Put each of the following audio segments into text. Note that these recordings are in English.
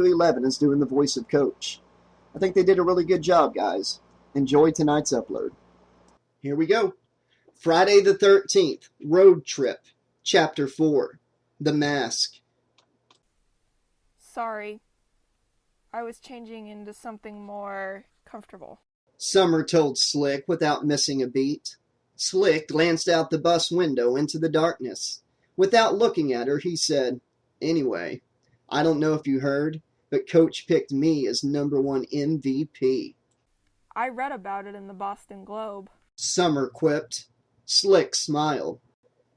11 is doing the voice of Coach. I think they did a really good job, guys. Enjoy tonight's upload. Here we go. Friday the 13th, Road Trip, Chapter 4, The Mask. Sorry. I was changing into something more comfortable. Summer told Slick without missing a beat. Slick glanced out the bus window into the darkness. Without looking at her, he said, "Anyway, I don't know if you heard, but Coach picked me as #1 MVP. I read about it in the Boston Globe. Summer quipped. Slick smiled.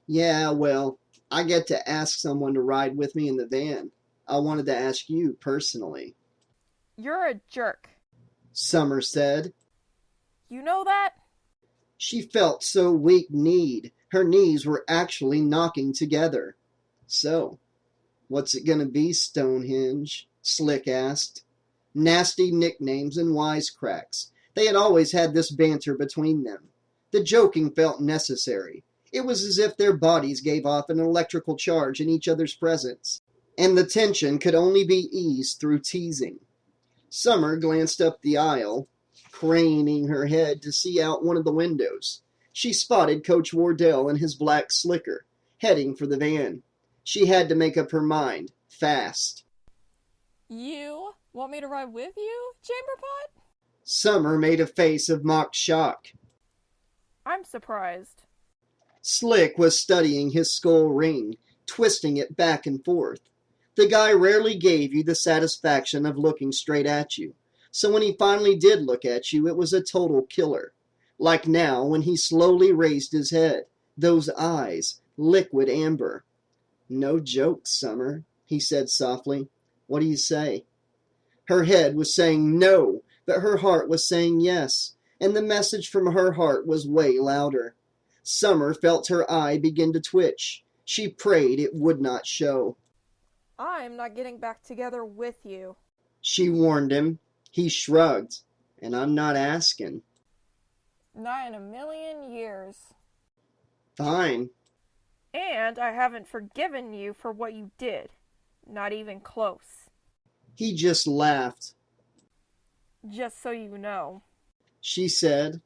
Yeah, well, I get to ask someone to ride with me in the van. I wanted to ask you personally. You're a jerk. Summer said. You know that? She felt so weak-kneed. Her knees were actually knocking together. So, what's it gonna be, Stonehenge? Slick asked. Nasty nicknames and wisecracks. They had always had this banter between them. The joking felt necessary. It was as if their bodies gave off an electrical charge in each other's presence, and the tension could only be eased through teasing. Summer glanced up the aisle, craning her head to see out one of the windows. She spotted Coach Wardell and his black slicker, heading for the van. She had to make up her mind, fast. You want me to ride with you, Chamberpot? Summer made a face of mock shock. I'm surprised. Slick was studying his skull ring, twisting it back and forth. The guy rarely gave you the satisfaction of looking straight at you, so when he finally did look at you, it was a total killer. Like now, when he slowly raised his head, those eyes, liquid amber. No joke, Summer, he said softly. What do you say? Her head was saying no, but her heart was saying yes, and the message from her heart was way louder. Summer felt her eye begin to twitch. She prayed it would not show. I'm not getting back together with you, she warned him. He shrugged. And I'm not asking. Not in a million years. Fine. And I haven't forgiven you for what you did. Not even close. He just laughed. Just so you know, she said.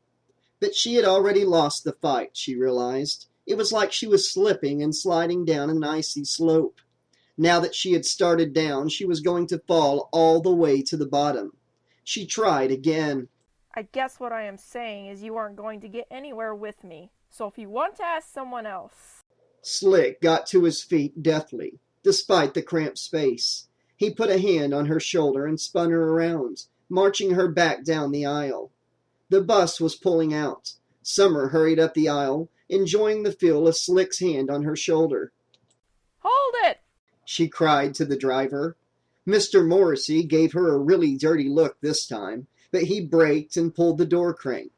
But she had already lost the fight, she realized. It was like she was slipping and sliding down an icy slope. Now that she had started down, she was going to fall all the way to the bottom. She tried again. I guess what I am saying is you aren't going to get anywhere with me. So if you want to ask someone else. Slick got to his feet deftly, despite the cramped space. He put a hand on her shoulder and spun her around, marching her back down the aisle. The bus was pulling out. Summer hurried up the aisle, enjoying the feel of Slick's hand on her shoulder. Hold it! She cried to the driver. Mr. Morrissey gave her a really dirty look this time, but he braked and pulled the door crank.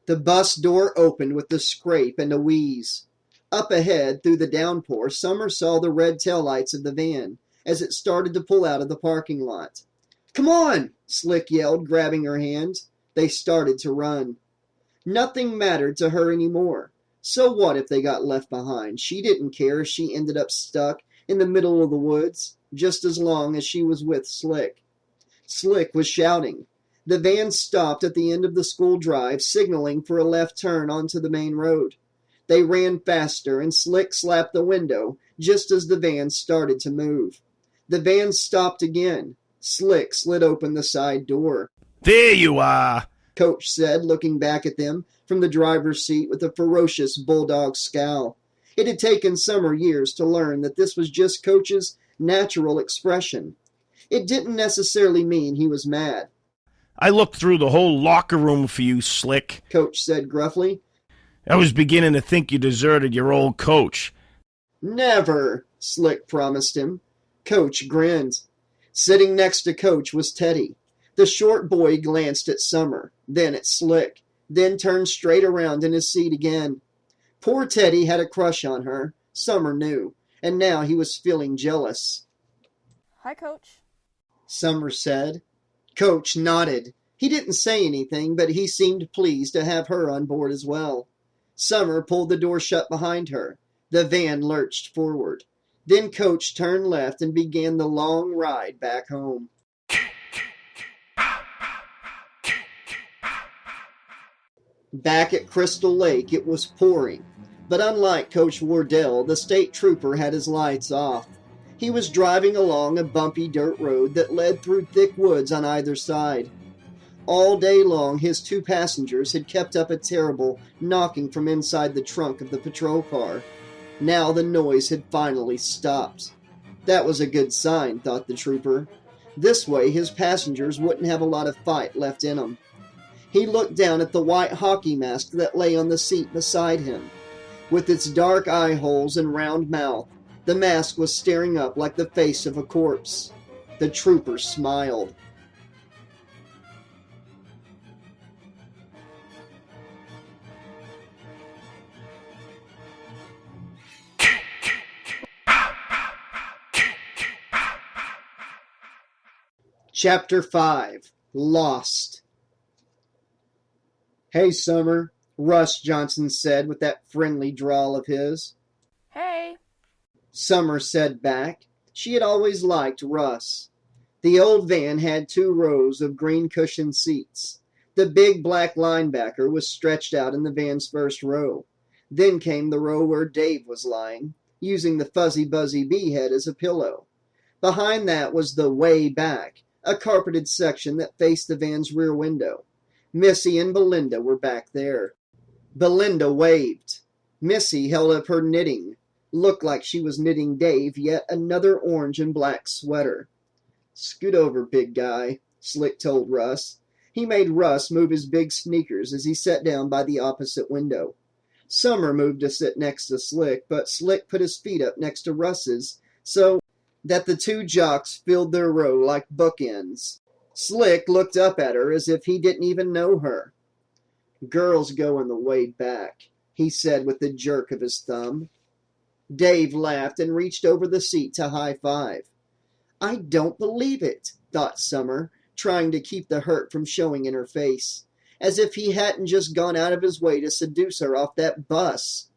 The bus door opened with a scrape and a wheeze. Up ahead, through the downpour, Summer saw the red taillights of the van as it started to pull out of the parking lot. Come on! Slick yelled, grabbing her hand. They started to run. Nothing mattered to her anymore. So what if they got left behind? She didn't care if she ended up stuck in the middle of the woods, just as long as she was with Slick. Slick was shouting. The van stopped at the end of the school drive, signaling for a left turn onto the main road. They ran faster, and Slick slapped the window just as the van started to move. The van stopped again. Slick slid open the side door. There you are, Coach said, looking back at them from the driver's seat with a ferocious bulldog scowl. It had taken Summer years to learn that this was just Coach's natural expression. It didn't necessarily mean he was mad. I looked through the whole locker room for you, Slick, Coach said gruffly. I was beginning to think you deserted your old coach. Never, Slick promised him. Coach grinned. Sitting next to Coach was Teddy. The short boy glanced at Summer, then at Slick, then turned straight around in his seat again. Poor Teddy had a crush on her, Summer knew, and now he was feeling jealous. Hi, Coach, Summer said. Coach nodded. He didn't say anything, but he seemed pleased to have her on board as well. Summer pulled the door shut behind her. The van lurched forward. Then Coach turned left and began the long ride back home. Back at Crystal Lake, it was pouring. But unlike Coach Wardell, the state trooper had his lights off. He was driving along a bumpy dirt road that led through thick woods on either side. All day long, his two passengers had kept up a terrible knocking from inside the trunk of the patrol car. Now the noise had finally stopped. That was a good sign, thought the trooper. This way, his passengers wouldn't have a lot of fight left in them. He looked down at the white hockey mask that lay on the seat beside him. With its dark eye holes and round mouth, the mask was staring up like the face of a corpse. The trooper smiled. Chapter 5. Lost. "Hey, Summer," Russ Johnson said with that friendly drawl of his. Hey. Summer said back. She had always liked Russ. The old van had 2 rows of green cushioned seats. The big black linebacker was stretched out in the van's first row. Then came the row where Dave was lying, using the fuzzy buzzy bee head as a pillow. Behind that was the way back, a carpeted section that faced the van's rear window. Missy and Belinda were back there. Belinda waved. Missy held up her knitting. Looked like she was knitting Dave yet another orange and black sweater. "Scoot over, big guy," Slick told Russ. He made Russ move his big sneakers as he sat down by the opposite window. Summer moved to sit next to Slick, but Slick put his feet up next to Russ's so that the 2 jocks filled their row like bookends. Slick looked up at her as if he didn't even know her. "Girls go in the way back," he said with a jerk of his thumb. Dave laughed and reached over the seat to high-five. "I don't believe it," thought Summer, trying to keep the hurt from showing in her face, as if he hadn't just gone out of his way to seduce her off that bus.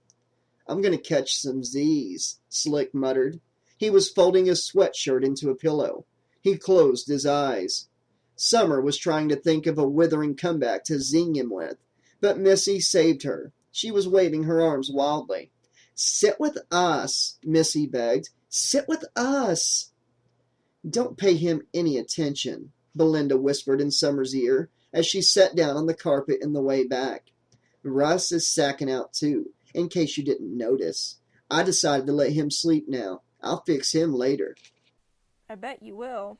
"I'm going to catch some Z's," Slick muttered. He was folding his sweatshirt into a pillow. He closed his eyes. Summer was trying to think of a withering comeback to zing him with, but Missy saved her. She was waving her arms wildly. "Sit with us," Missy begged. "Sit with us." "Don't pay him any attention," Belinda whispered in Summer's ear as she sat down on the carpet in the way back. "Russ is sacking out too, in case you didn't notice. I decided to let him sleep now. I'll fix him later." I bet you will.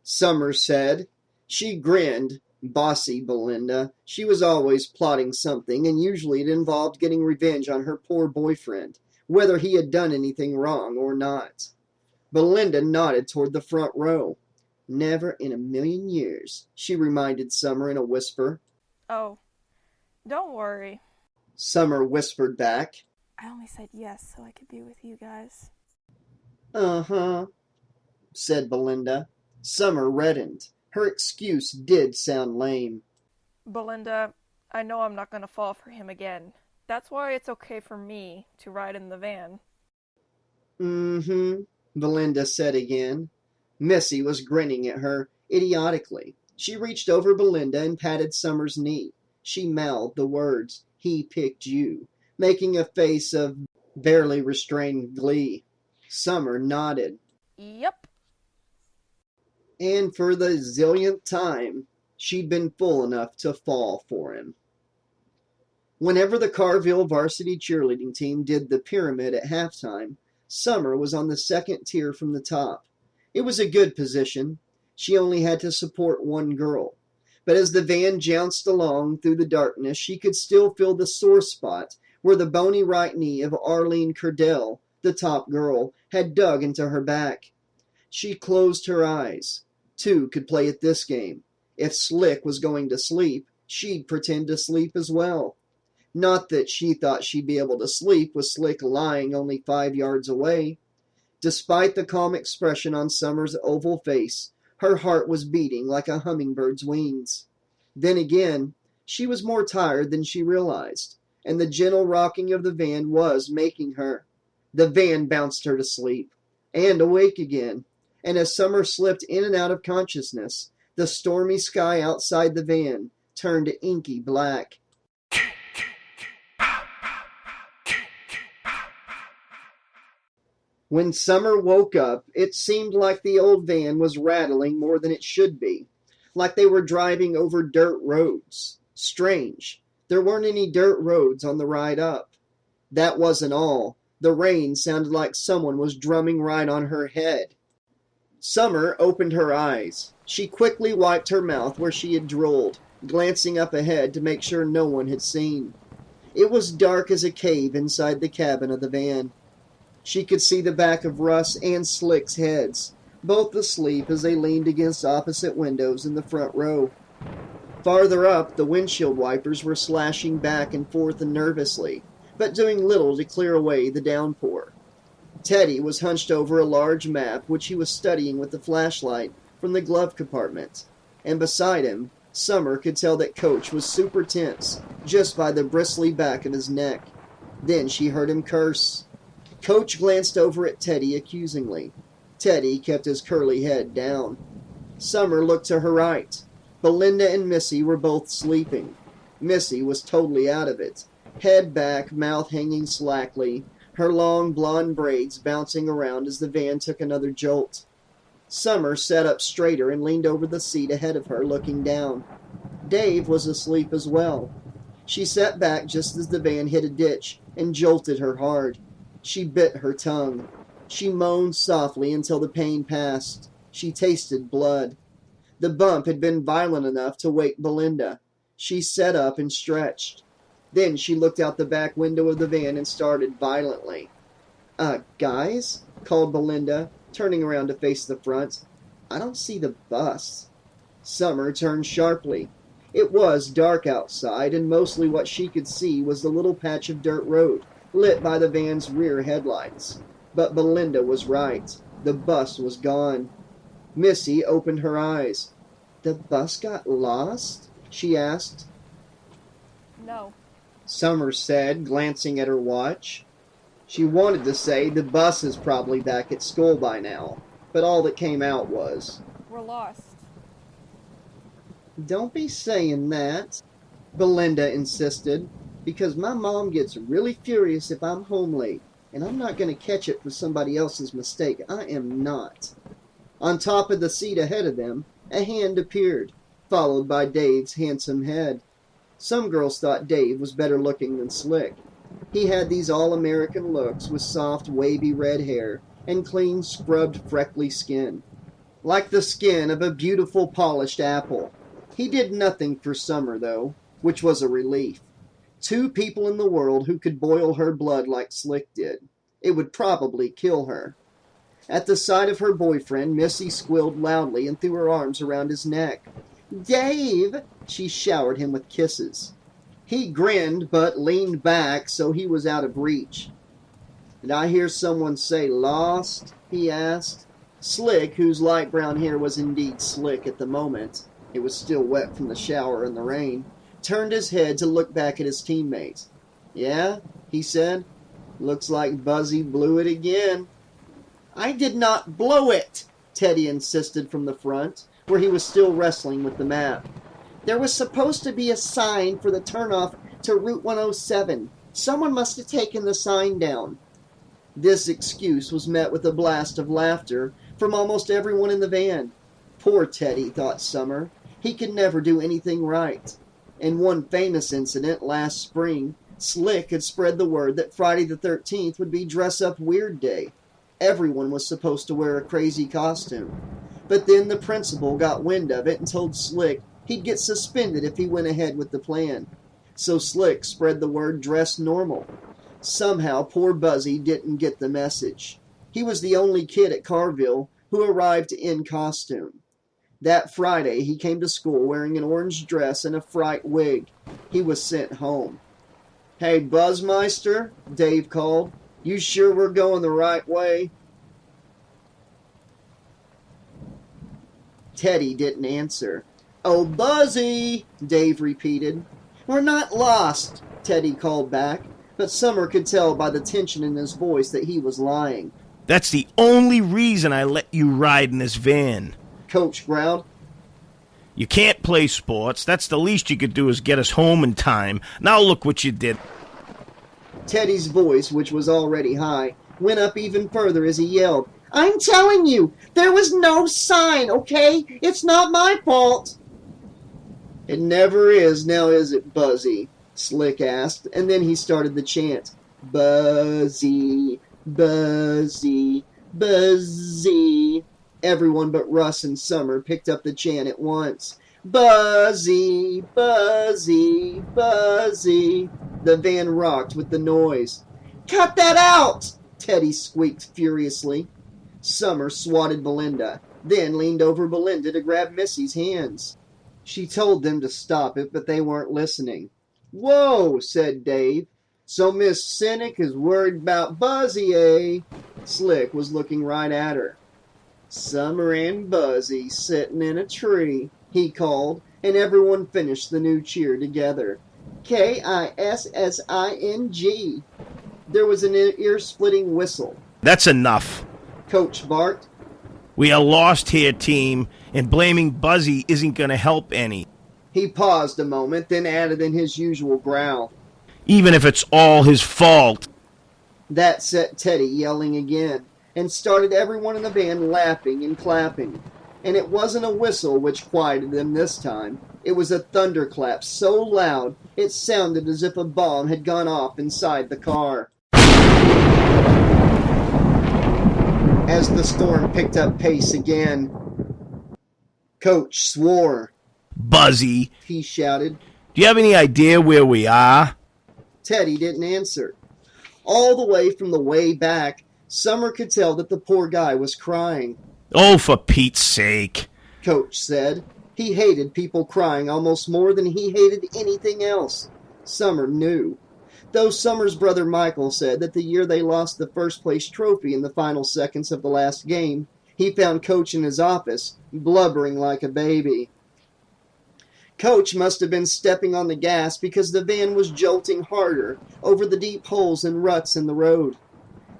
Summer said. She grinned. Bossy Belinda. She was always plotting something, and usually it involved getting revenge on her poor boyfriend, whether he had done anything wrong or not. Belinda nodded toward the front row. "Never in a million years," she reminded Summer in a whisper. Oh, don't worry. Summer whispered back. I only said yes so I could be with you guys. "Uh-huh," said Belinda. Summer reddened. Her excuse did sound lame. Belinda, I know I'm not going to fall for him again. That's why it's okay for me to ride in the van. "Mm-hmm," Belinda said again. Missy was grinning at her idiotically. She reached over Belinda and patted Summer's knee. She mouthed the words, "He picked you," making a face of barely restrained glee. Summer nodded. Yep. And for the zillionth time, she'd been fool enough to fall for him. Whenever the Carville varsity cheerleading team did the pyramid at halftime, Summer was on the second tier from the top. It was a good position. She only had to support one girl. But as the van jounced along through the darkness, she could still feel the sore spot where the bony right knee of Arlene Curdell, the top girl, had dug into her back. She closed her eyes. 2 could play at this game. If Slick was going to sleep, she'd pretend to sleep as well. Not that she thought she'd be able to sleep with Slick lying only 5 yards away. Despite the calm expression on Summer's oval face, her heart was beating like a hummingbird's wings. Then again, she was more tired than she realized, and the gentle rocking of the van was making her. The van bounced her to sleep. and awake again. And as Summer slipped in and out of consciousness, the stormy sky outside the van turned inky black. When Summer woke up, it seemed like the old van was rattling more than it should be, like they were driving over dirt roads. Strange, there weren't any dirt roads on the ride up. That wasn't all. The rain sounded like someone was drumming right on her head. Summer opened her eyes. She quickly wiped her mouth where she had drooled, glancing up ahead to make sure no one had seen. It was dark as a cave inside the cabin of the van. She could see the back of Russ and Slick's heads, both asleep as they leaned against opposite windows in the front row. Farther up, the windshield wipers were slashing back and forth nervously, but doing little to clear away the downpour. Teddy was hunched over a large map which he was studying with the flashlight from the glove compartment, and beside him, Summer could tell that Coach was super tense just by the bristly back of his neck. Then she heard him curse. Coach glanced over at Teddy accusingly. Teddy kept his curly head down. Summer looked to her right. Belinda and Missy were both sleeping. Missy was totally out of it, head back, mouth hanging slackly, her long blonde braids bouncing around as the van took another jolt. Summer sat up straighter and leaned over the seat ahead of her, looking down. Dave was asleep as well. She sat back just as the van hit a ditch and jolted her hard. She bit her tongue. She moaned softly until the pain passed. She tasted blood. The bump had been violent enough to wake Belinda. She sat up and stretched. Then she looked out the back window of the van and started violently. Guys?" called Belinda, turning around to face the front. "I don't see the bus." Summer turned sharply. It was dark outside, and mostly what she could see was the little patch of dirt road, lit by the van's rear headlights. But Belinda was right. The bus was gone. Missy opened her eyes. "The bus got lost?" she asked. No. Summer said, glancing at her watch. She wanted to say the bus is probably back at school by now, but all that came out was, We're lost. "Don't be saying that," Belinda insisted, "because my mom gets really furious if I'm home late, and I'm not going to catch it for somebody else's mistake. I am not." On top of the seat ahead of them, a hand appeared, followed by Dave's handsome head. Some girls thought Dave was better looking than Slick. He had these all-American looks with soft, wavy red hair and clean, scrubbed, freckly skin, like the skin of a beautiful, polished apple. He did nothing for Summer, though, which was a relief. Two people in the world who could boil her blood like Slick did. It would probably kill her. At the sight of her boyfriend, Missy squealed loudly and threw her arms around his neck. "Dave!" She showered him with kisses. He grinned, but leaned back so he was out of reach. "Did I hear someone say lost?" he asked. Slick, whose light brown hair was indeed slick at the moment, it was still wet from the shower and the rain, turned his head to look back at his teammate. "Yeah?" he said. "Looks like Buzzy blew it again." "I did not blow it," Teddy insisted from the front, where he was still wrestling with the map. "There was supposed to be a sign for the turnoff to Route 107. Someone must have taken the sign down." This excuse was met with a blast of laughter from almost everyone in the van. Poor Teddy, thought Summer. He could never do anything right. In one famous incident last spring, Slick had spread the word that Friday the 13th would be Dress-Up Weird Day. Everyone was supposed to wear a crazy costume. But then the principal got wind of it and told Slick he'd get suspended if he went ahead with the plan. So Slick spread the word dress normal. Somehow poor Buzzy didn't get the message. He was the only kid at Carville who arrived in costume. That Friday he came to school wearing an orange dress and a fright wig. He was sent home. "Hey, Buzzmeister," Dave called. "You sure we're going the right way?" Teddy didn't answer. "Oh, Buzzy," Dave repeated. "We're not lost," Teddy called back, but Summer could tell by the tension in his voice that he was lying. That's the only reason I let you ride in this van. Coach growled. You can't play sports. That's the least you could do is get us home in time. Now look what you did. Teddy's voice, which was already high, went up even further as he yelled, "I'm telling you, there was no sign, okay? It's not my fault." "It never is, now is it, Buzzy?" Slick asked, and then he started the chant. "Buzzy, Buzzy, Buzzy." Everyone but Russ and Summer picked up the chant at once. "Buzzy, Buzzy, Buzzy." The van rocked with the noise. "Cut that out!" Teddy squeaked furiously. Summer swatted Belinda, then leaned over Belinda to grab Missy's hands. She told them to stop it, but they weren't listening. "Whoa," said Dave. "So Miss Cynic is worried about Buzzy, eh?" Slick was looking right at her. "Summer and Buzzy sitting in a tree," he called, and everyone finished the new cheer together. Kissing. There was an ear-splitting whistle. That's enough. Coach barked. We are lost here, team, and blaming Buzzy isn't going to help any. He paused a moment, then added in his usual growl, Even if it's all his fault. That set Teddy yelling again, and started everyone in the van laughing and clapping. And it wasn't a whistle which quieted them this time. It was a thunderclap so loud it sounded as if a bomb had gone off inside the car. As the storm picked up pace again, Coach swore. Buzzy, He shouted. do you have any idea where we are? Teddy didn't answer. All the way from the way back, Summer could tell that the poor guy was crying. Oh, for Pete's sake. Coach said. He hated people crying almost more than he hated anything else. Summer knew. Though Summer's brother Michael said that the year they lost the first-place trophy in the final seconds of the last game, he found Coach in his office, blubbering like a baby. Coach must have been stepping on the gas because the van was jolting harder over the deep holes and ruts in the road.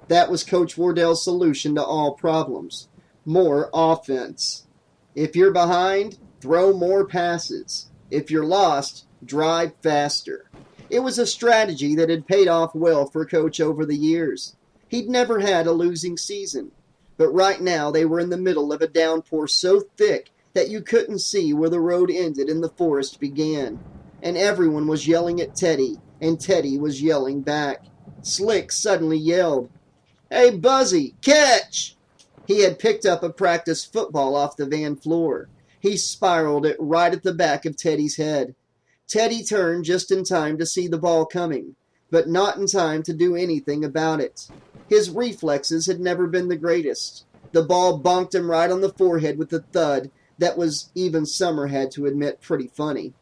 That was Coach Wardell's solution to all problems. More offense. If you're behind, throw more passes. If you're lost, drive faster. It was a strategy that had paid off well for Coach over the years. He'd never had a losing season. But right now they were in the middle of a downpour so thick that you couldn't see where the road ended and the forest began. And everyone was yelling at Teddy, and Teddy was yelling back. Slick suddenly yelled, "Hey, Buzzy, catch!" He had picked up a practice football off the van floor. He spiraled it right at the back of Teddy's head. Teddy turned just in time to see the ball coming, but not in time to do anything about it. His reflexes had never been the greatest. The ball bonked him right on the forehead with a thud that was, even Summer had to admit, pretty funny.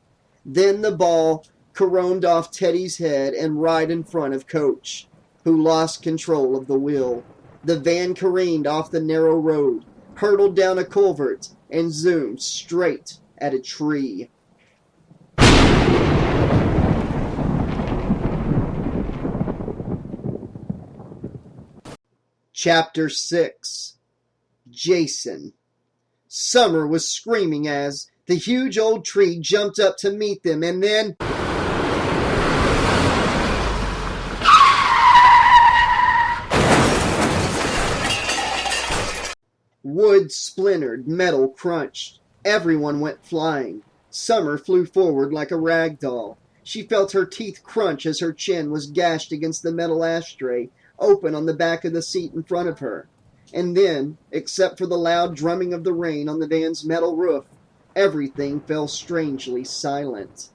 Then the ball caromed off Teddy's head and right in front of Coach, who lost control of the wheel. The van careened off the narrow road, hurtled down a culvert, and zoomed straight at a tree. Chapter 6. Jason. Summer was screaming as the huge old tree jumped up to meet them, and then... Wood splintered, metal crunched. Everyone went flying. Summer flew forward like a rag doll. She felt her teeth crunch as her chin was gashed against the metal ashtray, open on the back of the seat in front of her. And then, except for the loud drumming of the rain on the van's metal roof, everything fell strangely silent.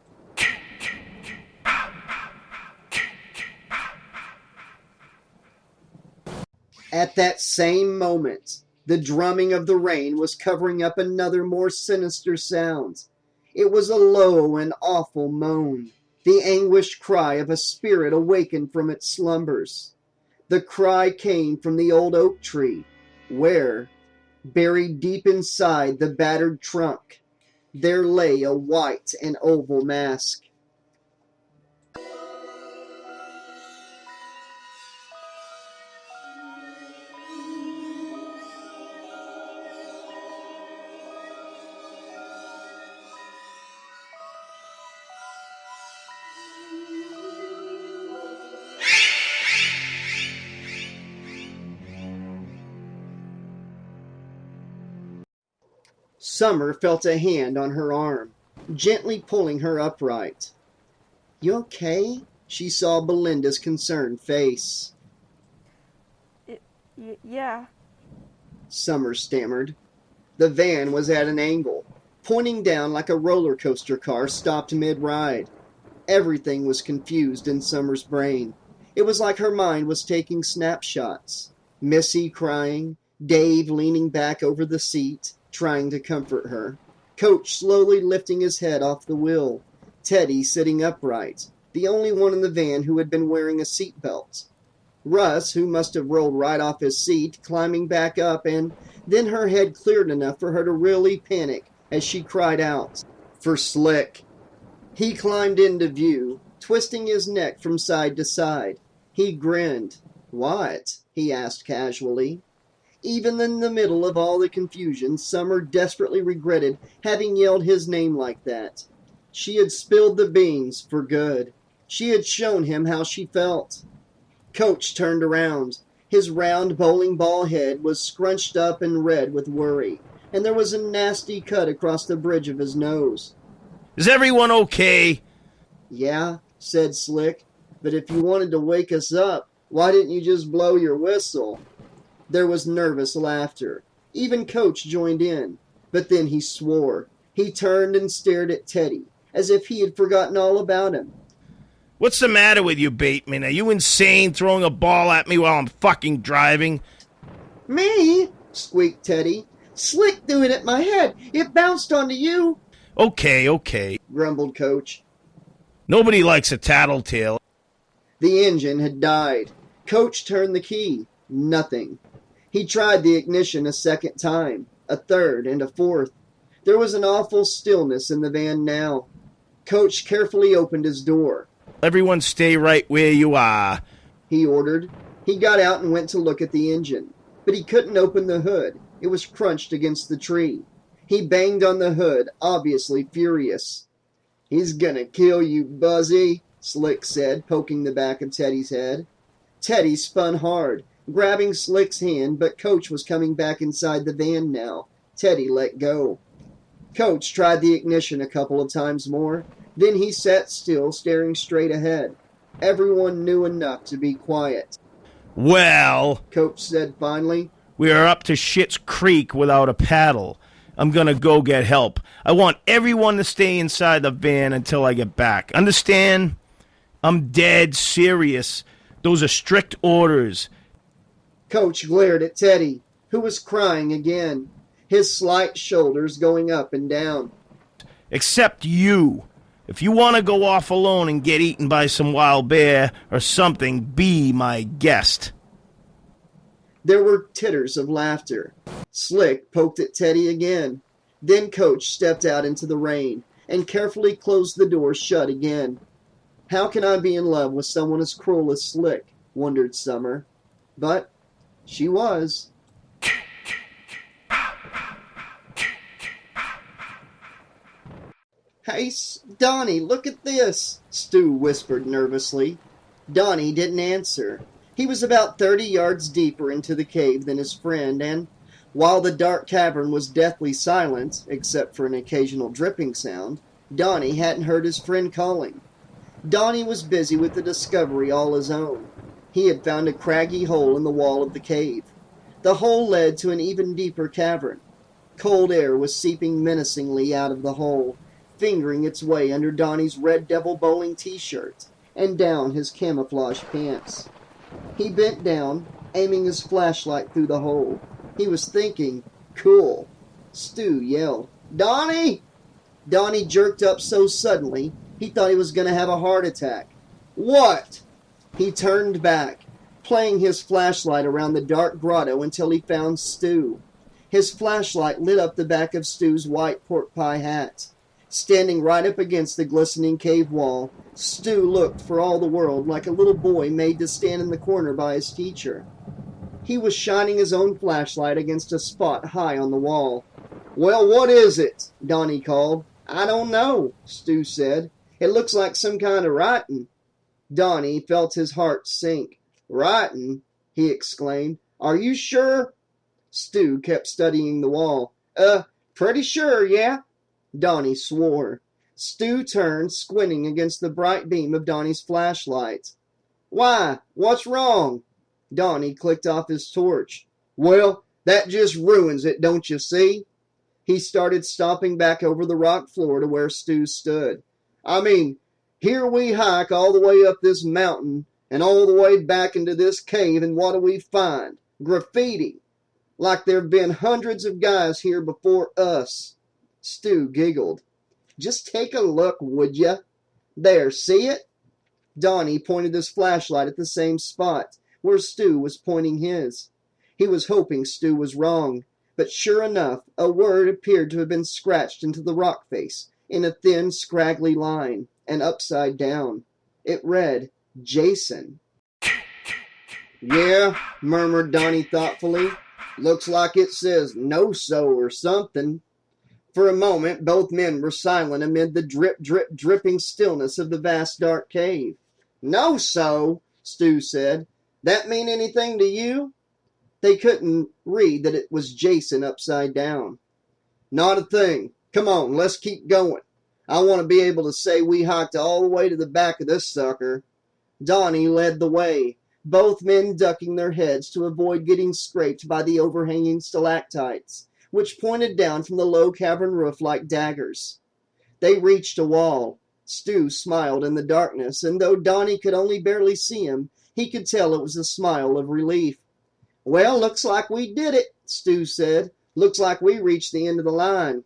At that same moment, the drumming of the rain was covering up another more sinister sound. It was a low and awful moan, the anguished cry of a spirit awakened from its slumbers. The cry came from the old oak tree, where, buried deep inside the battered trunk, there lay a white and oval mask. Summer felt a hand on her arm, gently pulling her upright. "You okay?" She saw Belinda's concerned face. Yeah. Summer stammered. The van was at an angle, pointing down like a roller coaster car stopped mid-ride. Everything was confused in Summer's brain. It was like her mind was taking snapshots. Missy crying, Dave leaning back over the seat, trying to comfort her. Coach slowly lifting his head off the wheel. Teddy sitting upright, the only one in the van who had been wearing a seatbelt. Russ, who must have rolled right off his seat, climbing back up, and then her head cleared enough for her to really panic as she cried out for Slick. He climbed into view, twisting his neck from side to side. He grinned. "What?" he asked casually. Even in the middle of all the confusion, Summer desperately regretted having yelled his name like that. She had spilled the beans for good. She had shown him how she felt. Coach turned around. His round bowling ball head was scrunched up and red with worry, and there was a nasty cut across the bridge of his nose. "Is everyone okay?" "Yeah," said Slick, "but if you wanted to wake us up, why didn't you just blow your whistle?" There was nervous laughter. Even Coach joined in, but then he swore. He turned and stared at Teddy, as if he had forgotten all about him. "What's the matter with you, Bateman? Are you insane throwing a ball at me while I'm fucking driving?" "Me?" squeaked Teddy. "Slick threw it at my head. It bounced onto you." Okay, grumbled Coach. Nobody likes a tattletale. The engine had died. Coach turned the key. Nothing. He tried the ignition a second time, a third, and a fourth. There was an awful stillness in the van now. Coach carefully opened his door. "Everyone stay right where you are," he ordered. He got out and went to look at the engine, but he couldn't open the hood. It was crunched against the tree. He banged on the hood, obviously furious. "He's gonna kill you, Buzzy," Slick said, poking the back of Teddy's head. Teddy spun hard, grabbing Slick's hand, but Coach was coming back inside the van now. Teddy let go. Coach tried the ignition a couple of times more. Then he sat still, staring straight ahead. Everyone knew enough to be quiet. "Well," Coach said finally, "we are up to Shit's Creek without a paddle. I'm gonna go get help. I want everyone to stay inside the van until I get back. Understand? I'm dead serious. Those are strict orders." Coach glared at Teddy, who was crying again, his slight shoulders going up and down. "Except you. If you want to go off alone and get eaten by some wild bear or something, be my guest." There were titters of laughter. Slick poked at Teddy again. Then Coach stepped out into the rain and carefully closed the door shut again. How can I be in love with someone as cruel as Slick? Wondered Summer. But she was. "Hey, Donnie, look at this," Stu whispered nervously. Donnie didn't answer. He was about 30 yards deeper into the cave than his friend, and while the dark cavern was deathly silent, except for an occasional dripping sound, Donnie hadn't heard his friend calling. Donnie was busy with a discovery all his own. He had found a craggy hole in the wall of the cave. The hole led to an even deeper cavern. Cold air was seeping menacingly out of the hole, fingering its way under Donnie's Red Devil bowling t-shirt and down his camouflage pants. He bent down, aiming his flashlight through the hole. He was thinking, "Cool." Stu yelled, "Donnie!" Donnie jerked up so suddenly, he thought he was going to have a heart attack. "What?" He turned back, playing his flashlight around the dark grotto until he found Stu. His flashlight lit up the back of Stu's white pork pie hat. Standing right up against the glistening cave wall, Stu looked for all the world like a little boy made to stand in the corner by his teacher. He was shining his own flashlight against a spot high on the wall. "Well, what is it?" Donnie called. "I don't know," Stu said. "It looks like some kind of writing." Donnie felt his heart sink. "Writing?" he exclaimed. "Are you sure?" Stu kept studying the wall. Pretty sure, yeah. Donnie swore. Stu turned, squinting against the bright beam of Donnie's flashlight. Why? What's wrong? Donnie clicked off his torch. Well, that just ruins it, don't you see? He started stomping back over the rock floor to where Stu stood. I mean, here we hike all the way up this mountain and all the way back into this cave, and what do we find? Graffiti. Like there've been hundreds of guys here before us. Stu giggled. Just take a look, would ya? There, see it? Donnie pointed his flashlight at the same spot where Stu was pointing his. He was hoping Stu was wrong, but sure enough, a word appeared to have been scratched into the rock face in a thin, scraggly line, and upside down. It read, Jason. Yeah, murmured Donnie thoughtfully. Looks like it says no-so or something. For a moment, both men were silent amid the drip, drip, dripping stillness of the vast dark cave. No-so, Stu said. That mean anything to you? They couldn't read that it was Jason upside down. Not a thing. Come on, let's keep going. I want to be able to say we hiked all the way to the back of this sucker. Donnie led the way, both men ducking their heads to avoid getting scraped by the overhanging stalactites, which pointed down from the low cavern roof like daggers. They reached a wall. Stu smiled in the darkness, and though Donnie could only barely see him, he could tell it was a smile of relief. Well, looks like we did it, Stu said. Looks like we reached the end of the line.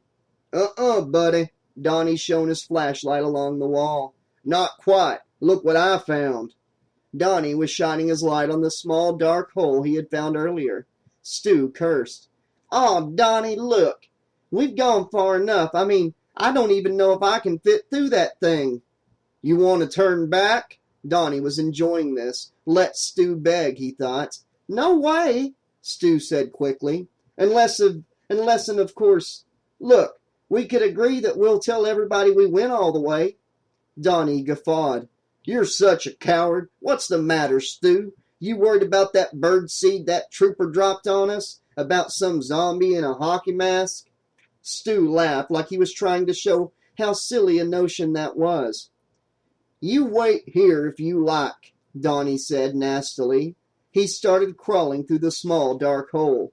Buddy. Donnie shone his flashlight along the wall. Not quite. Look what I found. Donnie was shining his light on the small dark hole he had found earlier. Stu cursed. Oh, Donnie, look. We've gone far enough. I mean, I don't even know if I can fit through that thing. You want to turn back? Donnie was enjoying this. Let Stu beg, he thought. No way, Stu said quickly. Unless, of course, look, we could agree that we'll tell everybody we went all the way. Donnie guffawed. You're such a coward. What's the matter, Stu? You worried about that bird seed that trooper dropped on us? About some zombie in a hockey mask? Stu laughed like he was trying to show how silly a notion that was. You wait here if you like, Donnie said nastily. He started crawling through the small dark hole.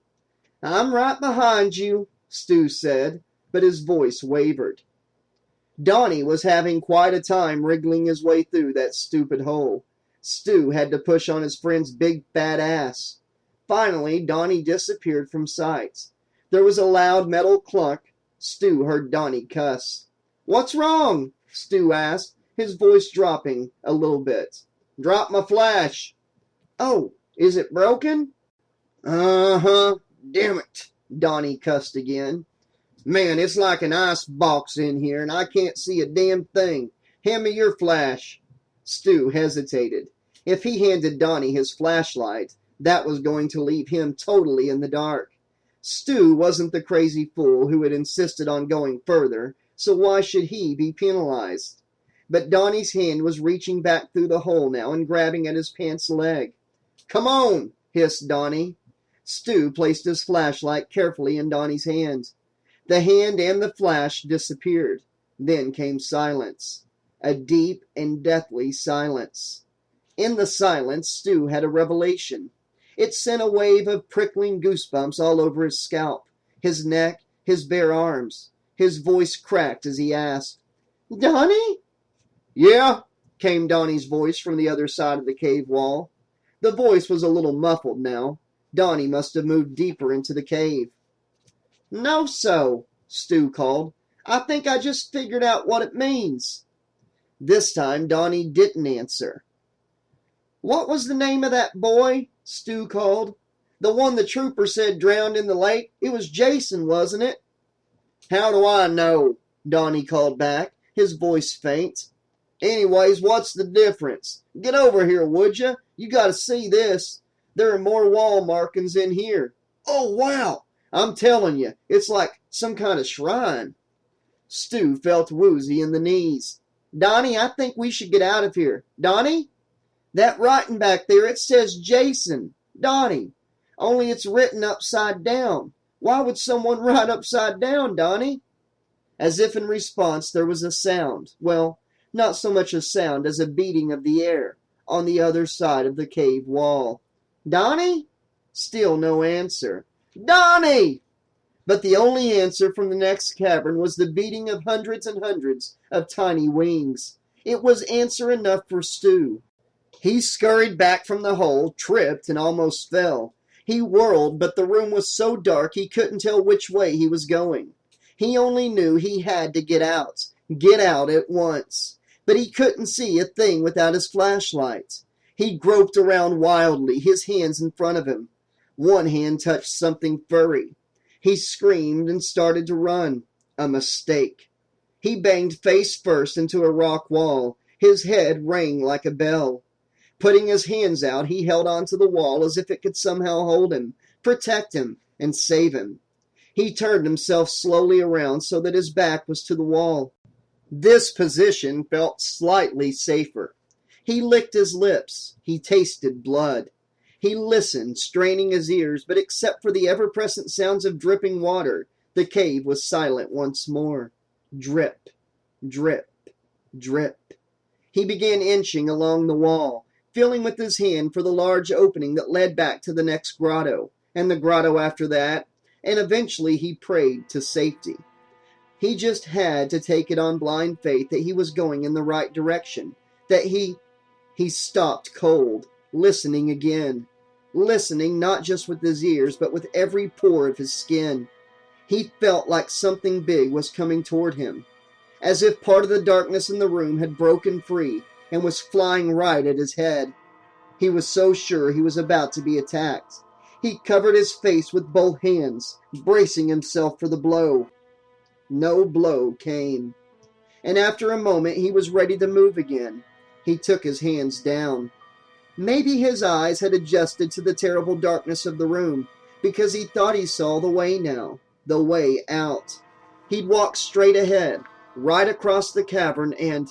I'm right behind you, Stu said, but his voice wavered. Donnie was having quite a time wriggling his way through that stupid hole. Stu had to push on his friend's big fat ass. Finally, Donnie disappeared from sight. There was a loud metal clunk. Stu heard Donnie cuss. What's wrong? Stu asked, his voice dropping a little bit. Drop my flash. Oh, is it broken? Uh-huh. Damn it, Donnie cussed again. Man, it's like an ice box in here, and I can't see a damn thing. Hand me your flash. Stu hesitated. If he handed Donnie his flashlight, that was going to leave him totally in the dark. Stu wasn't the crazy fool who had insisted on going further, so why should he be penalized? But Donnie's hand was reaching back through the hole now and grabbing at his pants leg. Come on, hissed Donnie. Stu placed his flashlight carefully in Donnie's hands. The hand and the flash disappeared. Then came silence. A deep and deathly silence. In the silence, Stu had a revelation. It sent a wave of prickling goosebumps all over his scalp, his neck, his bare arms. His voice cracked as he asked, Donnie? Yeah, came Donnie's voice from the other side of the cave wall. The voice was a little muffled now. Donnie must have moved deeper into the cave. No, so, Stu called. I think I just figured out what it means. This time Donnie didn't answer. What was the name of that boy? Stu called. The one the trooper said drowned in the lake? It was Jason, wasn't it? How do I know? Donnie called back, his voice faint. Anyways, what's the difference? Get over here, would you? You gotta see this. There are more wall markings in here. Oh, wow! I'm telling you, it's like some kind of shrine. Stu felt woozy in the knees. Donnie, I think we should get out of here. Donnie? That writing back there, it says Jason. Donnie. Only it's written upside down. Why would someone ride upside down, Donnie? As if in response, there was a sound. Well, not so much a sound as a beating of the air on the other side of the cave wall. Donnie? Still no answer. Donnie! But the only answer from the next cavern was the beating of hundreds and hundreds of tiny wings. It was answer enough for Stu. He scurried back from the hole, tripped, and almost fell. He whirled, but the room was so dark he couldn't tell which way he was going. He only knew he had to get out at once. But he couldn't see a thing without his flashlight. He groped around wildly, his hands in front of him. One hand touched something furry. He screamed and started to run. A mistake. He banged face first into a rock wall. His head rang like a bell. Putting his hands out, he held onto the wall as if it could somehow hold him, protect him, and save him. He turned himself slowly around so that his back was to the wall. This position felt slightly safer. He licked his lips. He tasted blood. He listened, straining his ears, but except for the ever-present sounds of dripping water, the cave was silent once more. Drip, drip, drip. He began inching along the wall, feeling with his hand for the large opening that led back to the next grotto, and the grotto after that, and eventually he prayed to safety. He just had to take it on blind faith that he was going in the right direction, that he stopped cold, listening again. Listening not just with his ears, but with every pore of his skin. He felt like something big was coming toward him, as if part of the darkness in the room had broken free and was flying right at his head. He was so sure he was about to be attacked. He covered his face with both hands, bracing himself for the blow. No blow came. And after a moment he was ready to move again. He took his hands down. Maybe his eyes had adjusted to the terrible darkness of the room, because he thought he saw the way now, the way out. He'd walk straight ahead, right across the cavern, and...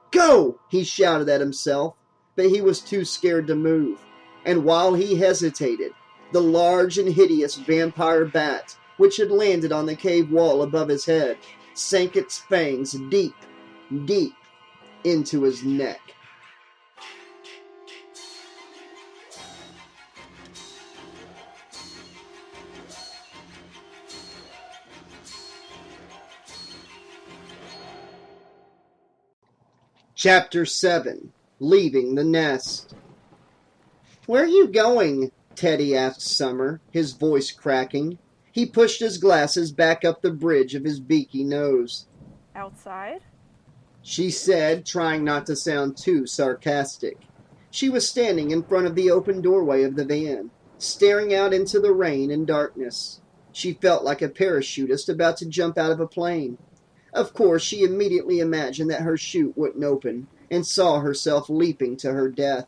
Go! He shouted at himself, but he was too scared to move. And while he hesitated, the large and hideous vampire bat, which had landed on the cave wall above his head, sank its fangs deep, deep into his neck. Chapter 7. Leaving the Nest. Where are you going? Teddy asked Summer, his voice cracking. He pushed his glasses back up the bridge of his beaky nose. Outside? She said, trying not to sound too sarcastic. She was standing in front of the open doorway of the van, staring out into the rain and darkness. She felt like a parachutist about to jump out of a plane. Of course, she immediately imagined that her chute wouldn't open, and saw herself leaping to her death.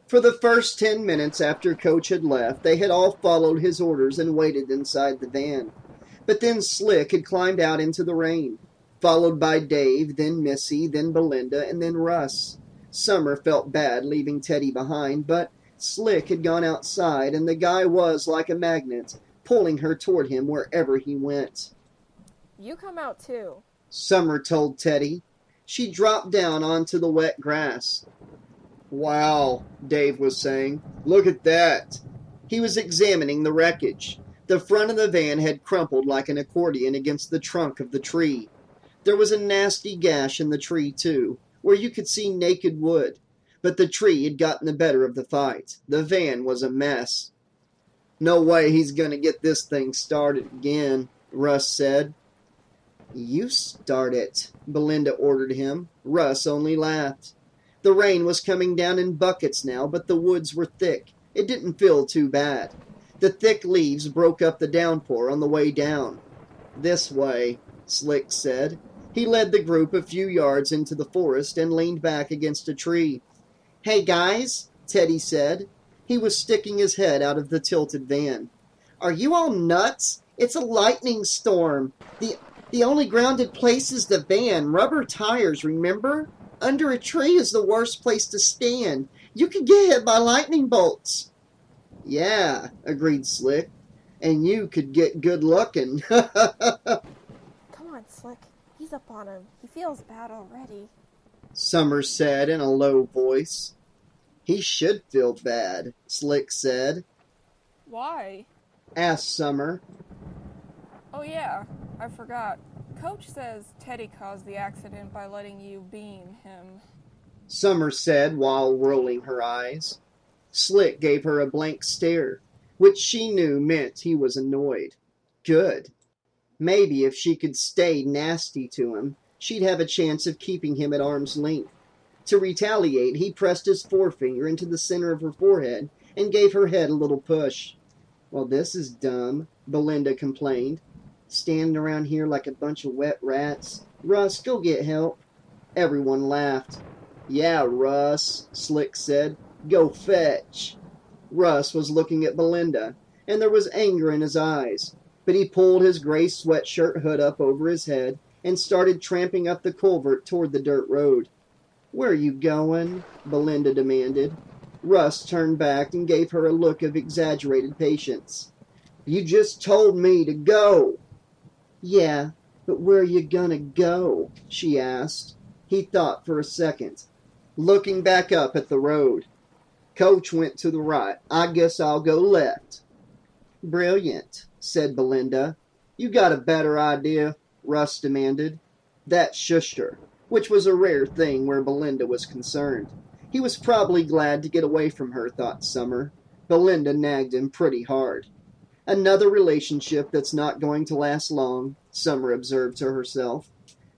For the first 10 minutes after Coach had left, they had all followed his orders and waited inside the van. But then Slick had climbed out into the rain, followed by Dave, then Missy, then Belinda, and then Russ. Summer felt bad leaving Teddy behind, but Slick had gone outside, and the guy was like a magnet, pulling her toward him wherever he went. You come out too, Summer told Teddy. She dropped down onto the wet grass. Wow, Dave was saying. Look at that. He was examining the wreckage. The front of the van had crumpled like an accordion against the trunk of the tree. There was a nasty gash in the tree, too, where you could see naked wood. But the tree had gotten the better of the fight. The van was a mess. No way he's going to get this thing started again, Russ said. You start it, Belinda ordered him. Russ only laughed. The rain was coming down in buckets now, but the woods were thick. It didn't feel too bad. The thick leaves broke up the downpour on the way down. This way, Slick said. He led the group a few yards into the forest and leaned back against a tree. Hey, guys, Teddy said. He was sticking his head out of the tilted van. Are you all nuts? It's a lightning storm. The only grounded place is the van. Rubber tires, remember? Under a tree is the worst place to stand. You could get hit by lightning bolts. Yeah, agreed Slick. And you could get good looking. Come on, Slick. He's up on him. He feels bad already. Summer said in a low voice. He should feel bad, Slick said. Why? Asked Summer. Oh yeah, I forgot. Coach says Teddy caused the accident by letting you beam him. Summer said while rolling her eyes. Slick gave her a blank stare, which she knew meant he was annoyed. Good. Maybe if she could stay nasty to him, she'd have a chance of keeping him at arm's length. To retaliate, he pressed his forefinger into the center of her forehead and gave her head a little push. Well, this is dumb, Belinda complained. Standing around here like a bunch of wet rats. Russ, go get help. Everyone laughed. Yeah, Russ, Slick said. Go fetch. Russ was looking at Belinda, and there was anger in his eyes, but he pulled his gray sweatshirt hood up over his head and started tramping up the culvert toward the dirt road. Where are you going? Belinda demanded. Russ turned back and gave her a look of exaggerated patience. You just told me to go. Yeah, but where are you gonna go? She asked. He thought for a second, looking back up at the road. Coach went to the right. I guess I'll go left. Brilliant, said Belinda. You got a better idea? Russ demanded. That shushed her, which was a rare thing where Belinda was concerned. He was probably glad to get away from her, thought Summer. Belinda nagged him pretty hard. Another relationship that's not going to last long, Summer observed to herself.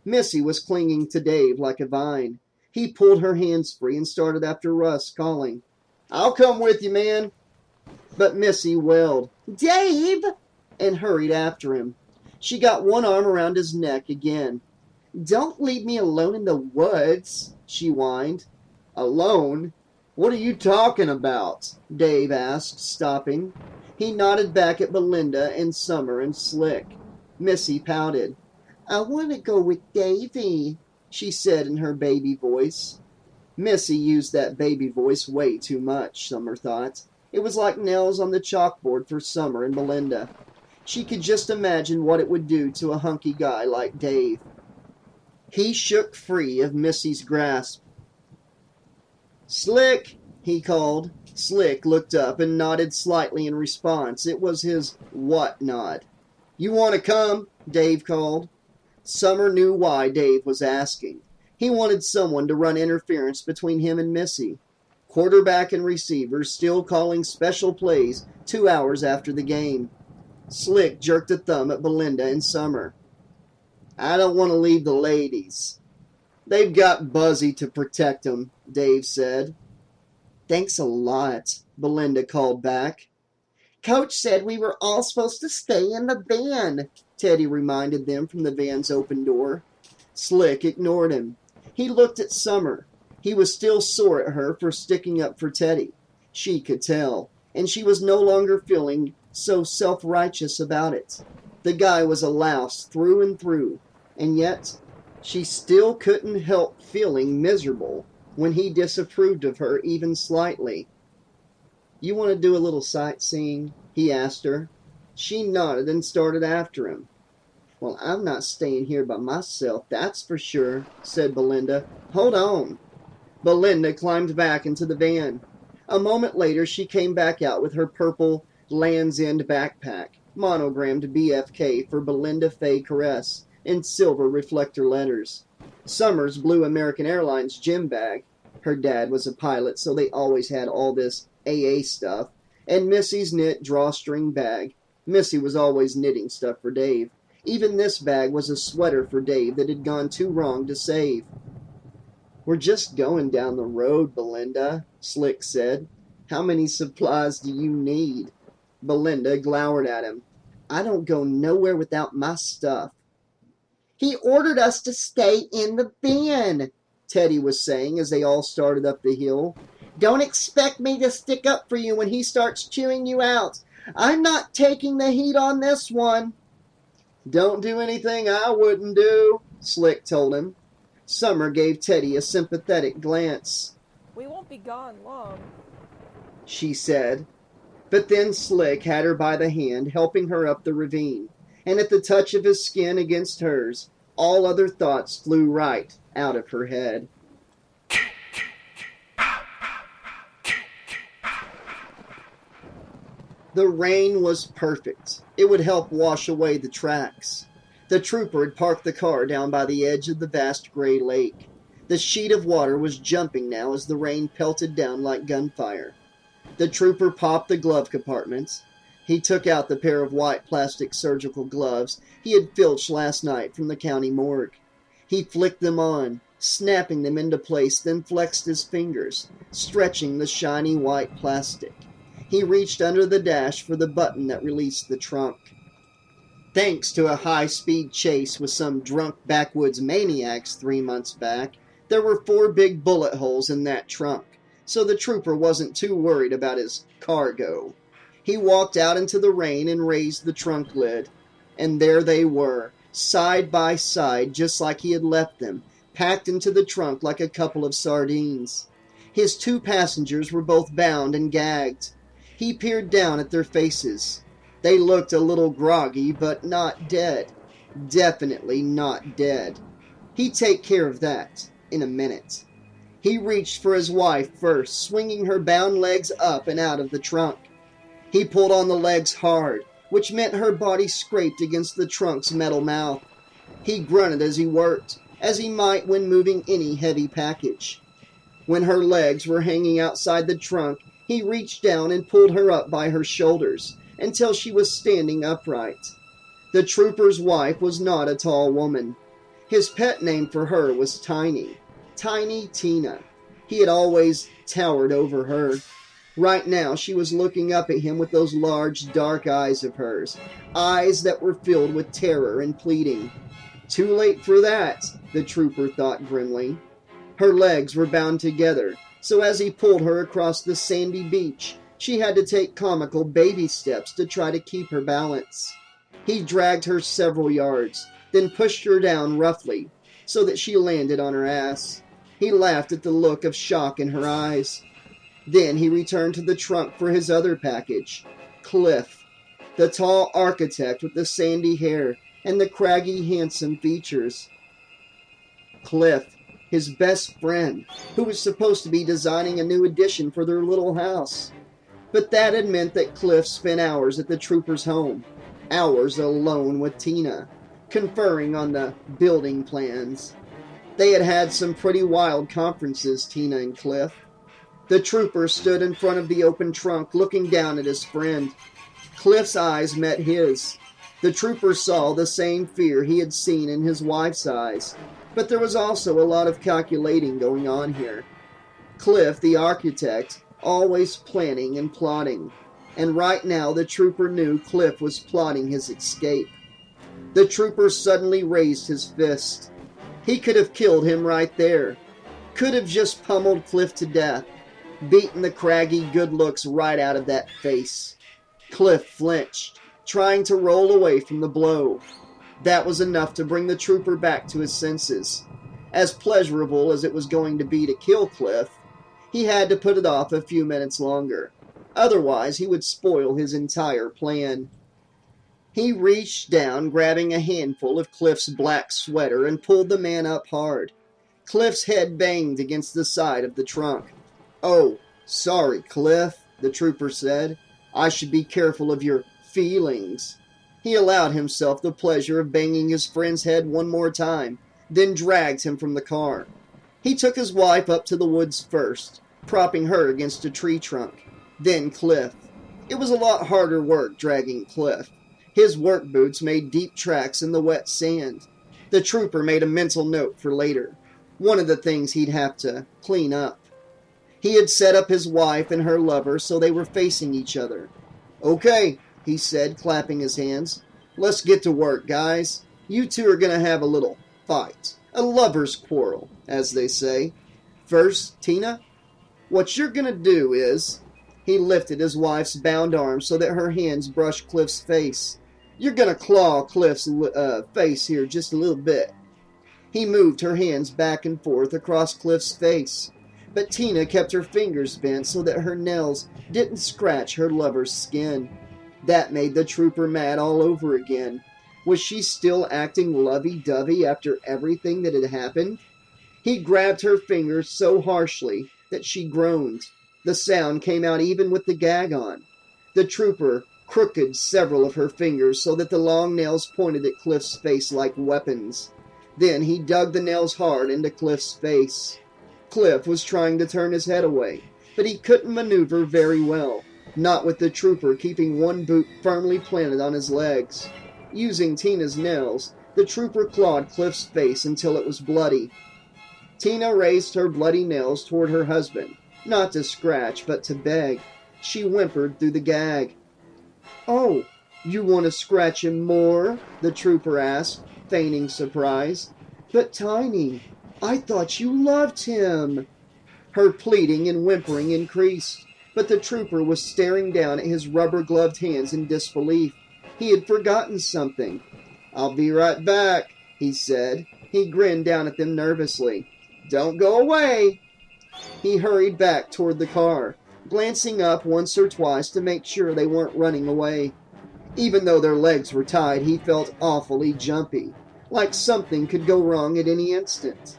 Missy was clinging to Dave like a vine. He pulled her hands free and started after Russ, calling, I'll come with you, man. But Missy wailed, Dave! And hurried after him. She got one arm around his neck again. Don't leave me alone in the woods, she whined. Alone? What are you talking about? Dave asked, stopping. He nodded back at Belinda and Summer and Slick. Missy pouted. I want to go with Davy, she said in her baby voice. Missy used that baby voice way too much, Summer thought. It was like nails on the chalkboard for Summer and Belinda. She could just imagine what it would do to a hunky guy like Dave. He shook free of Missy's grasp. Slick, he called. Slick looked up and nodded slightly in response. It was his what nod. You want to come? Dave called. Summer knew why Dave was asking. He wanted someone to run interference between him and Missy. Quarterback and receiver still calling special plays 2 hours after the game. Slick jerked a thumb at Belinda and Summer. I don't want to leave the ladies. They've got Buzzy to protect them, Dave said. Thanks a lot, Belinda called back. Coach said we were all supposed to stay in the van, Teddy reminded them from the van's open door. Slick ignored him. He looked at Summer. He was still sore at her for sticking up for Teddy. She could tell, and she was no longer feeling so self-righteous about it. The guy was a louse through and through, and yet she still couldn't help feeling miserable when he disapproved of her even slightly. You want to do a little sightseeing? He asked her. She nodded and started after him. Well, I'm not staying here by myself, that's for sure, said Belinda. Hold on. Belinda climbed back into the van. A moment later, she came back out with her purple Land's End backpack, monogrammed BFK for Belinda Faye Caress, in silver reflector letters. Summer's blue American Airlines gym bag. Her dad was a pilot, so they always had all this AA stuff. And Missy's knit drawstring bag. Missy was always knitting stuff for Dave. Even this bag was a sweater for Dave that had gone too wrong to save. We're just going down the road, Belinda, Slick said. How many supplies do you need? Belinda glowered at him. I don't go nowhere without my stuff. He ordered us to stay in the van, Teddy was saying as they all started up the hill. Don't expect me to stick up for you when he starts chewing you out. I'm not taking the heat on this one. Don't do anything I wouldn't do, Slick told him. Summer gave Teddy a sympathetic glance. We won't be gone long, she said. But then Slick had her by the hand, helping her up the ravine, and at the touch of his skin against hers, all other thoughts flew right out of her head. The rain was perfect. It would help wash away the tracks. The trooper had parked the car down by the edge of the vast gray lake. The sheet of water was jumping now as the rain pelted down like gunfire. The trooper popped the glove compartments. He took out the pair of white plastic surgical gloves he had filched last night from the county morgue. He flicked them on, snapping them into place, then flexed his fingers, stretching the shiny white plastic. He reached under the dash for the button that released the trunk. Thanks to a high-speed chase with some drunk backwoods maniacs 3 months back, there were 4 big bullet holes in that trunk, so the trooper wasn't too worried about his cargo. He walked out into the rain and raised the trunk lid, and there they were, side by side, just like he had left them, packed into the trunk like a couple of sardines. His 2 passengers were both bound and gagged. He peered down at their faces. They looked a little groggy, but not dead. Definitely not dead. He'd take care of that in a minute. He reached for his wife first, swinging her bound legs up and out of the trunk. He pulled on the legs hard, which meant her body scraped against the trunk's metal mouth. He grunted as he worked, as he might when moving any heavy package. When her legs were hanging outside the trunk, he reached down and pulled her up by her shoulders until she was standing upright. The trooper's wife was not a tall woman. His pet name for her was Tiny. Tiny Tina. He had always towered over her. Right now she was looking up at him with those large, dark eyes of hers, eyes that were filled with terror and pleading. Too late for that, the trooper thought grimly. Her legs were bound together, so as he pulled her across the sandy beach, she had to take comical baby steps to try to keep her balance. He dragged her several yards, then pushed her down roughly, so that she landed on her ass. He laughed at the look of shock in her eyes. Then he returned to the trunk for his other package, Cliff, the tall architect with the sandy hair and the craggy, handsome features. Cliff, his best friend, who was supposed to be designing a new addition for their little house. But that had meant that Cliff spent hours at the trooper's home, hours alone with Tina, conferring on the building plans. They had had some pretty wild conferences, Tina and Cliff. The trooper stood in front of the open trunk, looking down at his friend. Cliff's eyes met his. The trooper saw the same fear he had seen in his wife's eyes, but there was also a lot of calculating going on here. Cliff, the architect, always planning and plotting, and right now the trooper knew Cliff was plotting his escape. The trooper suddenly raised his fist. He could have killed him right there. Could have just pummeled Cliff to death, beaten the craggy good looks right out of that face. Cliff flinched, trying to roll away from the blow. That was enough to bring the trooper back to his senses. As pleasurable as it was going to be to kill Cliff, he had to put it off a few minutes longer. Otherwise, he would spoil his entire plan. He reached down, grabbing a handful of Cliff's black sweater, and pulled the man up hard. Cliff's head banged against the side of the trunk. "Oh, sorry, Cliff," the trooper said. "I should be careful of your feelings." He allowed himself the pleasure of banging his friend's head one more time, then dragged him from the car. He took his wife up to the woods first, propping her against a tree trunk. Then Cliff. It was a lot harder work dragging Cliff. His work boots made deep tracks in the wet sand. The trooper made a mental note for later. One of the things he'd have to clean up. He had set up his wife and her lover so they were facing each other. "Okay," he said, clapping his hands. "Let's get to work, guys. You two are going to have a little fight. A lover's quarrel, as they say. First, Tina, what you're going to do is..." He lifted his wife's bound arm so that her hands brushed Cliff's face. "You're going to claw Cliff's face here just a little bit." He moved her hands back and forth across Cliff's face. but Tina kept her fingers bent so that her nails didn't scratch her lover's skin. That made the trooper mad all over again. Was she still acting lovey-dovey after everything that had happened? He grabbed her fingers so harshly that she groaned. The sound came out even with the gag on. The trooper crooked several of her fingers so that the long nails pointed at Cliff's face like weapons. Then he dug the nails hard into Cliff's face. Cliff was trying to turn his head away, but he couldn't maneuver very well, not with the trooper keeping one boot firmly planted on his legs. Using Tina's nails, the trooper clawed Cliff's face until it was bloody. Tina raised her bloody nails toward her husband, not to scratch, but to beg. She whimpered through the gag. "Oh, you want to scratch him more?" the trooper asked, feigning surprise. "But Tiny, I thought you loved him." Her pleading and whimpering increased, but the trooper was staring down at his rubber-gloved hands in disbelief. He had forgotten something. "I'll be right back," he said. He grinned down at them nervously. "Don't go away." He hurried back toward the car, glancing up once or twice to make sure they weren't running away. Even though their legs were tied, he felt awfully jumpy, like something could go wrong at any instant.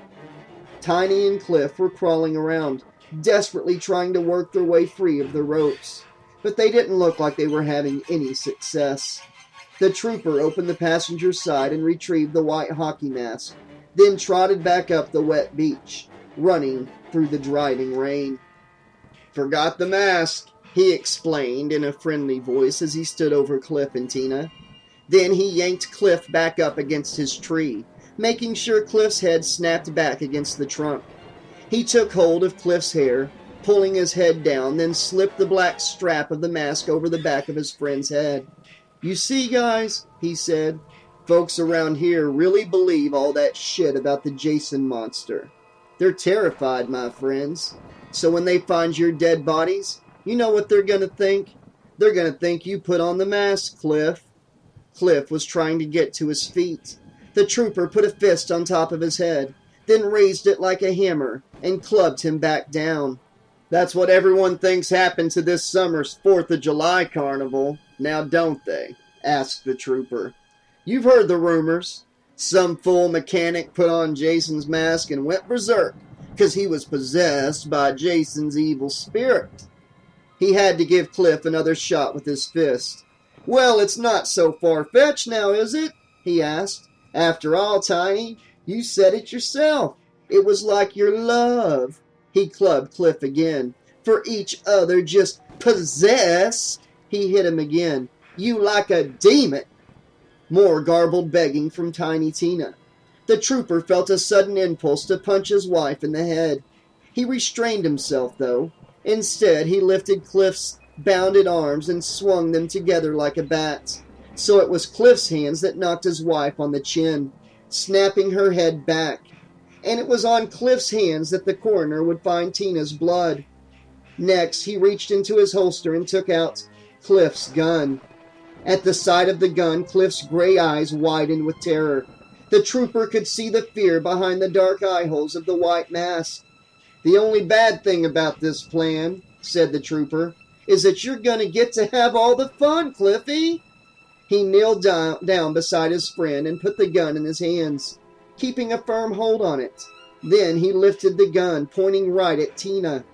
Tiny and Cliff were crawling around, desperately trying to work their way free of the ropes, but they didn't look like they were having any success. The trooper opened the passenger side and retrieved the white hockey mask, then trotted back up the wet beach, running through the driving rain. "Forgot the mask," he explained in a friendly voice as he stood over Cliff and Tina. Then he yanked Cliff back up against his tree, making sure Cliff's head snapped back against the trunk. He took hold of Cliff's hair, pulling his head down, then slipped the black strap of the mask over the back of his friend's head. "You see, guys," he said, "folks around here really believe all that shit about the Jason monster. They're terrified, my friends. So when they find your dead bodies, you know what they're gonna think? They're gonna think you put on the mask, Cliff." Cliff was trying to get to his feet. The trooper put a fist on top of his head, then raised it like a hammer and clubbed him back down. "That's what everyone thinks happened to this summer's 4th of July carnival, now don't they?" asked the trooper. "You've heard the rumors. Some fool mechanic put on Jason's mask and went berserk because he was possessed by Jason's evil spirit." He had to give Cliff another shot with his fist. "Well, it's not so far-fetched now, is it?" he asked. "After all, Tiny, you said it yourself. It was like your love." He clubbed Cliff again. "For each other, just possessed." He hit him again. "You like a demon." More garbled begging from Tiny Tina. The trooper felt a sudden impulse to punch his wife in the head. He restrained himself, though. Instead, he lifted Cliff's bounded arms and swung them together like a bat. So it was Cliff's hands that knocked his wife on the chin, snapping her head back. And it was on Cliff's hands that the coroner would find Tina's blood. Next, he reached into his holster and took out Cliff's gun. At the sight of the gun, Cliff's gray eyes widened with terror. The trooper could see the fear behind the dark eye holes of the white mask. "The only bad thing about this plan," said the trooper, "is that you're going to get to have all the fun, Cliffy." He kneeled down beside his friend and put the gun in his hands, keeping a firm hold on it. Then he lifted the gun, pointing right at Tina.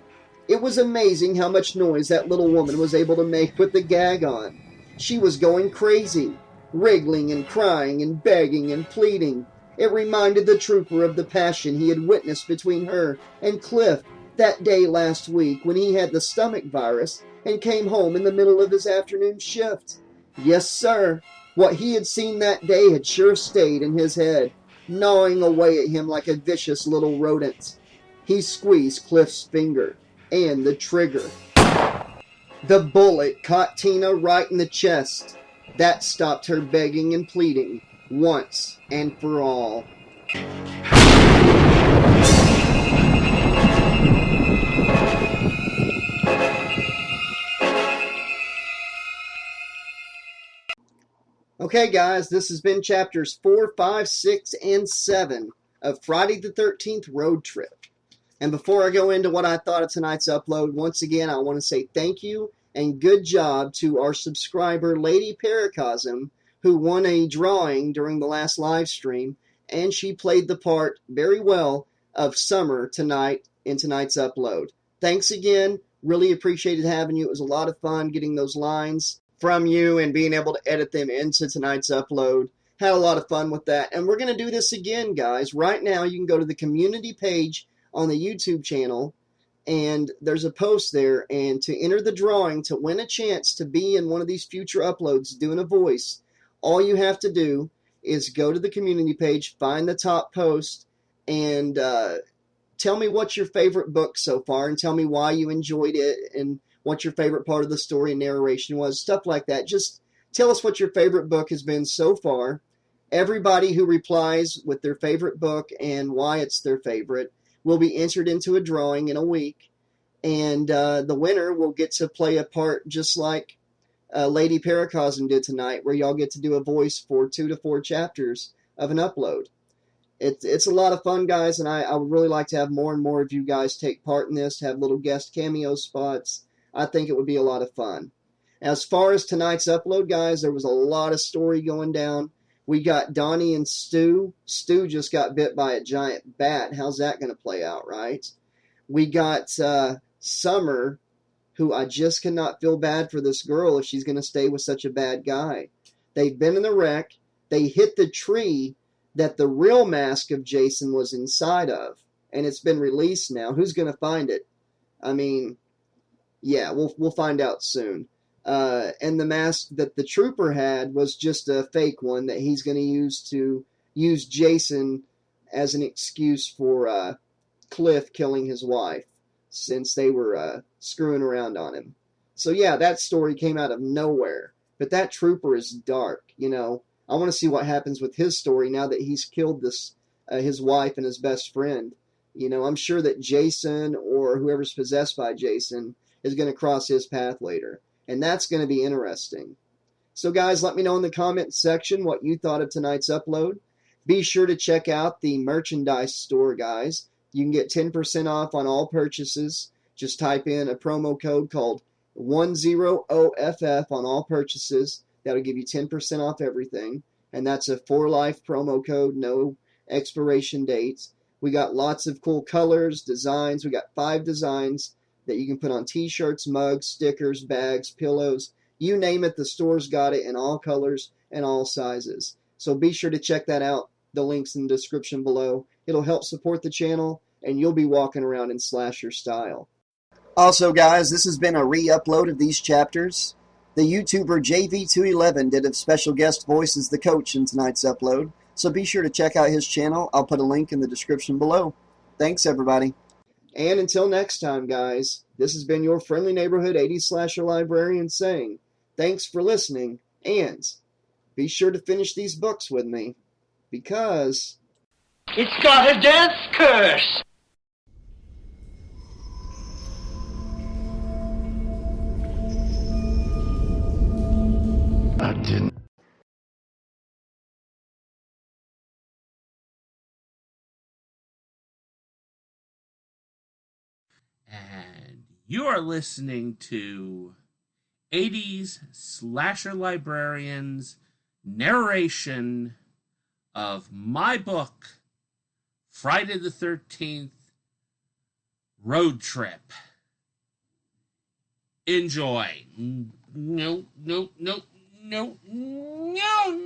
It was amazing how much noise that little woman was able to make with the gag on. She was going crazy, wriggling and crying and begging and pleading. It reminded the trooper of the passion he had witnessed between her and Cliff that day last week when he had the stomach virus and came home in the middle of his afternoon shift. Yes, sir, what he had seen that day had sure stayed in his head, gnawing away at him like a vicious little rodent. He squeezed Cliff's finger and the trigger. The bullet caught Tina right in the chest. That stopped her begging and pleading, once and for all. Okay, guys, this has been chapters 4, 5, 6, and 7 of Friday the 13th Road Trip. And before I go into what I thought of tonight's upload, once again, I want to say thank you and good job to our subscriber, Lady Paracosm, who won a drawing during the last live stream, and she played the part very well of Summer tonight in tonight's upload. Thanks again. Really appreciated having you. It was a lot of fun getting those lines from you and being able to edit them into tonight's upload. Had a lot of fun with that. And we're going to do this again, guys. Right now, you can go to the community page on the YouTube channel, and there's a post there. And to enter the drawing to win a chance to be in one of these future uploads doing a voice, all you have to do is go to the community page, find the top post, and tell me what's your favorite book so far, and tell me why you enjoyed it, and what your favorite part of the story and narration was, stuff like that. Just tell us what your favorite book has been so far. Everybody who replies with their favorite book and why it's their favorite will be entered into a drawing in a week, and the winner will get to play a part just like Lady Paracosm did tonight, where y'all get to do a voice for 2 to 4 chapters of an upload. It's a lot of fun, guys, and I would really like to have more and more of you guys take part in this, have little guest cameo spots. I think it would be a lot of fun. As far as tonight's upload, guys, there was a lot of story going down. We got Donnie and Stu. Stu just got bit by a giant bat. How's that going to play out, right? We got Summer, who I just cannot feel bad for this girl if she's going to stay with such a bad guy. They've been in the wreck. They hit the tree that the real mask of Jason was inside of, and it's been released now. Who's going to find it? I mean, yeah, we'll find out soon. And the mask that the trooper had was just a fake one that he's going to use Jason as an excuse for Cliff killing his wife, since they were screwing around on him. So yeah, that story came out of nowhere. But that trooper is dark, you know. I want to see what happens with his story now that he's killed his wife and his best friend. You know, I'm sure that Jason or whoever's possessed by Jason is going to cross his path later. And that's going to be interesting. So guys, let me know in the comments section what you thought of tonight's upload. Be sure to check out the merchandise store, guys. You can get 10% off on all purchases. Just type in a promo code called 10OFF on all purchases. That'll give you 10% off everything. And that's a for life promo code, no expiration dates. We got lots of cool colors, designs. We got 5 designs that you can put on t-shirts, mugs, stickers, bags, pillows. You name it, the store's got it in all colors and all sizes. So be sure to check that out. The link's in the description below. It'll help support the channel, and you'll be walking around in slasher style. Also, guys, this has been a re-upload of these chapters. The YouTuber JV211 did a special guest voice as the coach in tonight's upload, so be sure to check out his channel. I'll put a link in the description below. Thanks, everybody. And until next time, guys, this has been your friendly neighborhood 80s slasher librarian saying, thanks for listening, and be sure to finish these books with me, because it's got a death curse! I didn't. And you are listening to 80s Slasher Librarian's narration of my book, Friday the 13th Road Trip. Enjoy. No, no, no, no, no,